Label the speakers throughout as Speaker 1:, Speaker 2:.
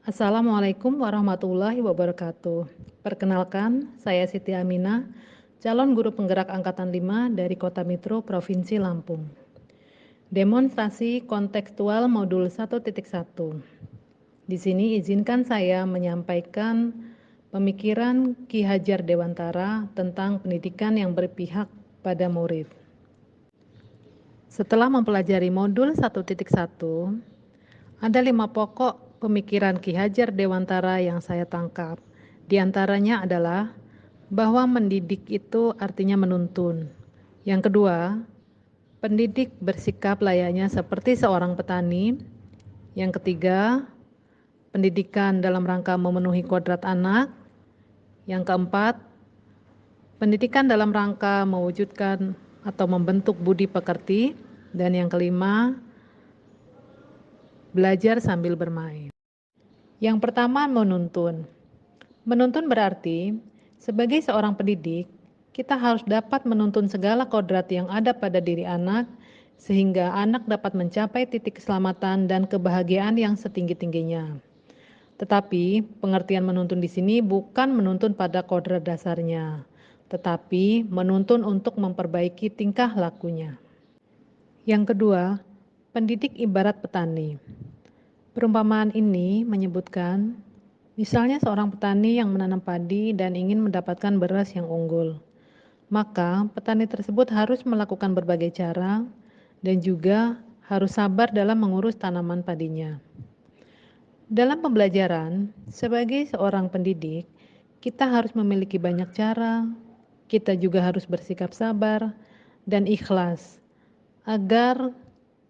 Speaker 1: Assalamualaikum warahmatullahi wabarakatuh. Perkenalkan, saya Siti Aminah, calon guru penggerak Angkatan 5 dari Kota Mitro, Provinsi Lampung. Demonstrasi kontekstual modul 1.1. Di sini izinkan saya menyampaikan pemikiran Ki Hajar Dewantara tentang pendidikan yang berpihak pada murid. Setelah mempelajari modul 1.1, ada 5 pokok pemikiran Ki Hajar Dewantara yang saya tangkap. Di antaranya adalah bahwa mendidik itu artinya menuntun. Yang kedua, pendidik bersikap layaknya seperti seorang petani. Yang ketiga, pendidikan dalam rangka memenuhi kodrat anak. Yang keempat, pendidikan dalam rangka mewujudkan atau membentuk budi pekerti. Dan yang kelima, belajar sambil bermain. Yang pertama, menuntun. Menuntun berarti, sebagai seorang pendidik, kita harus dapat menuntun segala kodrat yang ada pada diri anak, sehingga anak dapat mencapai titik keselamatan dan kebahagiaan yang setinggi-tingginya. Tetapi, pengertian menuntun di sini bukan menuntun pada kodrat dasarnya, tetapi menuntun untuk memperbaiki tingkah lakunya. Yang kedua, pendidik ibarat petani. Perumpamaan ini menyebutkan, misalnya seorang petani yang menanam padi dan ingin mendapatkan beras yang unggul. Maka petani tersebut harus melakukan berbagai cara dan juga harus sabar dalam mengurus tanaman padinya. Dalam pembelajaran, sebagai seorang pendidik, kita harus memiliki banyak cara, kita juga harus bersikap sabar dan ikhlas, agar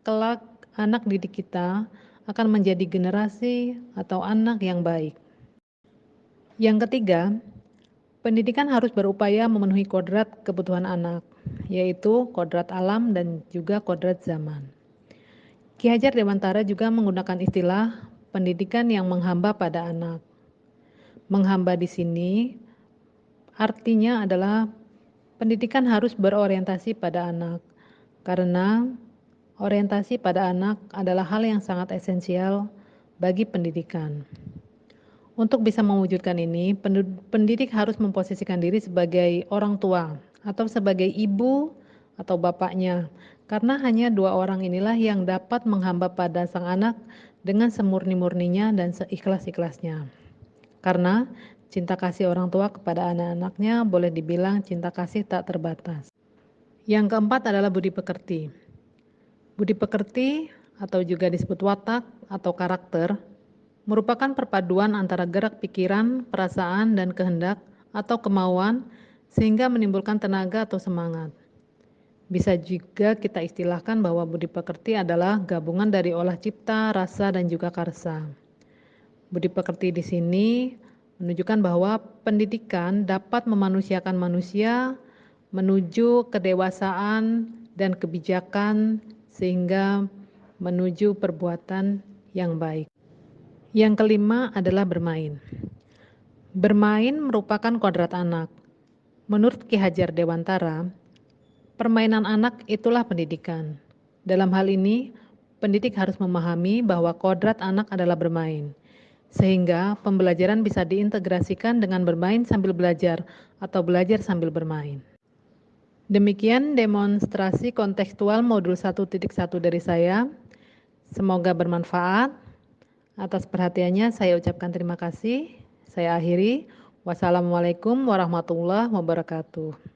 Speaker 1: kelak anak didik kita akan menjadi generasi atau anak yang baik. Yang ketiga, pendidikan harus berupaya memenuhi kodrat kebutuhan anak, yaitu kodrat alam dan juga kodrat zaman. Ki Hajar Dewantara juga menggunakan istilah pendidikan yang menghamba pada anak. Menghamba di sini artinya adalah pendidikan harus berorientasi pada anak, karena orientasi pada anak adalah hal yang sangat esensial bagi pendidikan. Untuk bisa mewujudkan ini, pendidik harus memposisikan diri sebagai orang tua atau sebagai ibu atau bapaknya, karena hanya dua orang inilah yang dapat menghamba pada sang anak dengan semurni-murninya dan seikhlas-ikhlasnya. Karena cinta kasih orang tua kepada anak-anaknya boleh dibilang cinta kasih tak terbatas. Yang keempat adalah budi pekerti. Budi pekerti atau juga disebut watak atau karakter merupakan perpaduan antara gerak pikiran, perasaan, dan kehendak atau kemauan sehingga menimbulkan tenaga atau semangat. Bisa juga kita istilahkan bahwa budi pekerti adalah gabungan dari olah cipta, rasa, dan juga karsa. Budi pekerti di sini menunjukkan bahwa pendidikan dapat memanusiakan manusia menuju kedewasaan dan kebijakan sehingga menuju perbuatan yang baik. Yang kelima adalah bermain. Bermain merupakan kodrat anak. Menurut Ki Hajar Dewantara, permainan anak itulah pendidikan. Dalam hal ini, pendidik harus memahami bahwa kodrat anak adalah bermain, sehingga pembelajaran bisa diintegrasikan dengan bermain sambil belajar atau belajar sambil bermain. Demikian demonstrasi kontekstual modul 1.1 dari saya. Semoga bermanfaat. Atas perhatiannya saya ucapkan terima kasih. Saya akhiri. Wassalamualaikum warahmatullahi wabarakatuh.